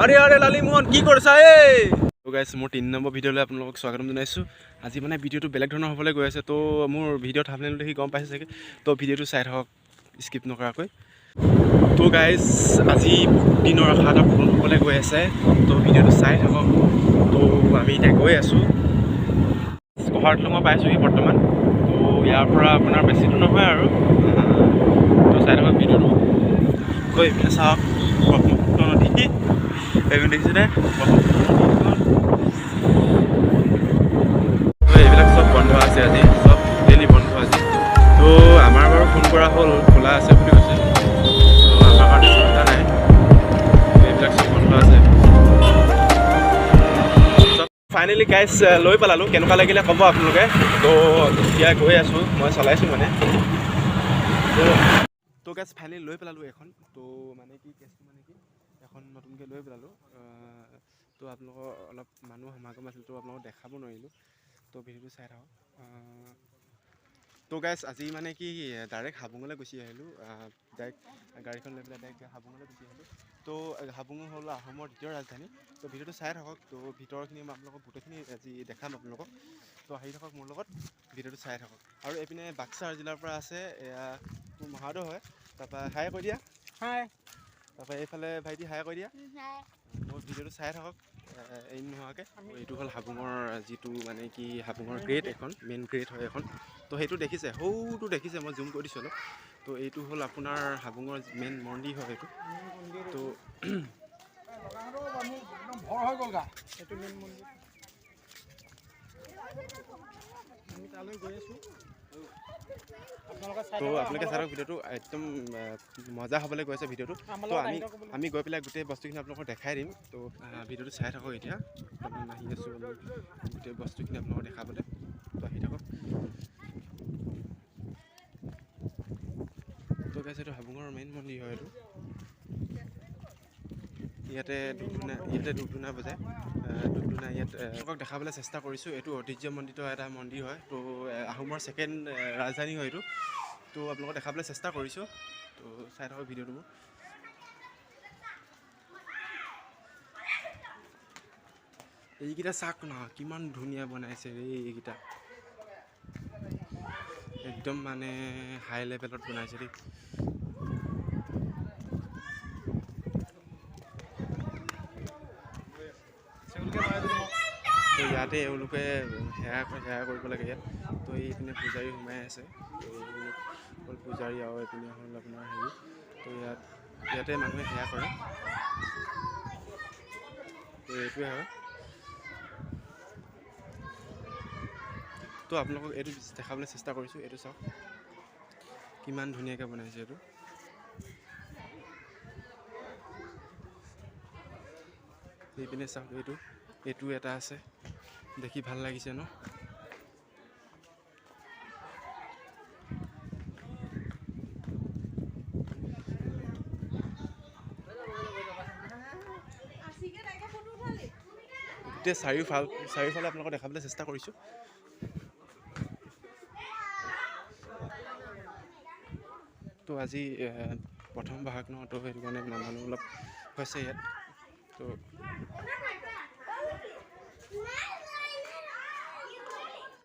আৰে আৰে লালি মোহন কি কৰিছা এ তো গাইস মোৰ 3 নম্বৰ ভিডিঅ'লৈ আপোনালোকক স্বাগতম জনাইছোঁ আজি মানে ভিডিঅ'টো বেলেগ ধৰণৰ হ'বলৈ গৈ আছে তো মোৰ ভিডিঅ' থাম্বনেইল দেখি গম পাইছে চাগে তো ভিডিঅ'টো চাই থাকক স্কিপ নকৰাকৈ তো গাইস আজি দিনৰ আশা এটা পূৰণ হ'বলৈ গৈ আছে তো ভিডিঅ'টো চাই থাকক তো আমি এতিয়া গৈ আছোঁ কহাৰতলৈ মই পাইছোঁহি বৰ্তমান তো ইয়াৰ পৰা আপোনাৰ বেছি দূৰ নহয় আৰু তো চাই থাকক ভিডিঅ'টো কৈ এইপিনে চাওক ব্ৰহ্মপুত্ৰ নদী এইপিনে দেখিছেনে তো এইবিলাক চব বন্ধ আছে আজি চব ডেইলি বন্ধ আজি তো আমাৰ বাৰু ফোন কৰা হ'ল খোলা আছে বুলি কৈছে তো আমাৰ কাৰণে চিন্তা নাই এইবিলাক চব বন্ধ আছে ফাইনেলি গাইজ লৈ পেলালোঁ কেনেকুৱা লাগিলে ক'ব আপোনালোকে তো এতিয়া গৈ আছোঁ মই চলাইছোঁ মানে তো গাইজ ফাইনেলি লৈ পেলালোঁ এখন তো মানে কি কেছটো মানে কি এখন নতুনকৈ লৈ পেলালোঁ তো আপোনালোকৰ অলপ মানুহ সমাগম আছিল তো আপোনালোকক দেখাব নোৱাৰিলোঁ তো ভিডিঅ'টো চাই থাকক তো গাইজ আজি মানে কি ডাইৰেক্ট হাবুঙলৈ গুচি আহিলোঁ ডাইৰেক্ট গাড়ীখন লৈ পেলাই ডাইৰেক্ট হাবুঙলৈ গুচি আহিলোঁ তো হাবুং হ'ল অসমৰ দ্বিতীয় ৰাজধানী তো ভিডিঅ'টো চাই থাকক তো ভিতৰখিনি মই আপোনালোকক গোটেইখিনি আজি দেখাম আপোনালোকক তো আহি থাকক মোৰ লগত ভিডিঅ'টো চাই থাকক আৰু এইপিনে বাক্সা জিলাৰ পৰা আছে এয়া মোৰ মহাদেউ হয় তাৰপৰা হাই কৈ দিয়া হাই তাৰপৰা এইফালে ভাইটি হাই কৈ দিয়া মোৰ ভিডিঅ'টো চাই থাকক এই নোহোৱাকৈ এইটো হ'ল হাবুঙৰ যিটো মানে কি হাবুঙৰ গ্ৰেট এখন মেইন গ্ৰেট হয় এখন তো সেইটো দেখিছে সৌটো দেখিছে মই জুম কৰি দিছোঁ অলপ তো এইটো হ'ল আপোনাৰ হাবুঙৰ মেইন মন্দিৰ হয় এইটো তো তো আপোনালোকে চাওক ভিডিঅ'টো একদম মজা হ'বলৈ গৈছে ভিডিঅ'টো তো আমি গৈ পেলাই গোটেই বস্তুখিনি আপোনালোকক দেখাই দিম তো ভিডিঅ'টো চাই থাকক এতিয়া আহি আছোঁ আমি গোটেই বস্তুখিনি আপোনালোকক দেখাবলৈ তো আহি থাকক তো গাইছ এইটো হাবুঙৰ মেইন মন্দিৰ হয় এইটো ইয়াতে দুধধুনা বজায় দুধধুনা ইয়াত আপোনালোকক দেখাবলৈ চেষ্টা কৰিছোঁ এইটো ঐতিহ্যমণ্ডিত এটা মন্দিৰ হয় তো আহোমৰ ছেকেণ্ড ৰাজধানী হয় এইটো তো আপোনালোকক দেখাবলৈ চেষ্টা কৰিছোঁ তো চাই থাকক ভিডিঅ'টো মোৰ এইকেইটা চাওক ন কিমান ধুনীয়া বনাইছে এইকেইটা একদম মানে হাই লেভেলত বনাইছে দেই তো ইয়াতে এওঁলোকে সেয়া কৰিব লাগে ইয়াত তো এইপিনে পূজাৰী সোমাই আছে তো হ'ল পূজাৰী আৰু এইপিনে হ'ল আপোনাৰ হেৰি তো ইয়াতে মানুহে সেয়া কৰে তো এইটোৱে হয় তো আপোনালোকক এইটো দেখাবলৈ চেষ্টা কৰিছোঁ এইটো চাওক কিমান ধুনীয়াকৈ বনাইছে এইটো এইপিনে চাওক এইটো এটা আছে দেখি ভাল লাগিছে ন গোটেই চাৰিওফালে আপোনালোকক দেখাবলৈ চেষ্টা কৰিছোঁ তো আজি প্ৰথম বহাগ ন তো সেইটো কাৰণে মানুহ অলপ হৈছে ইয়াত তো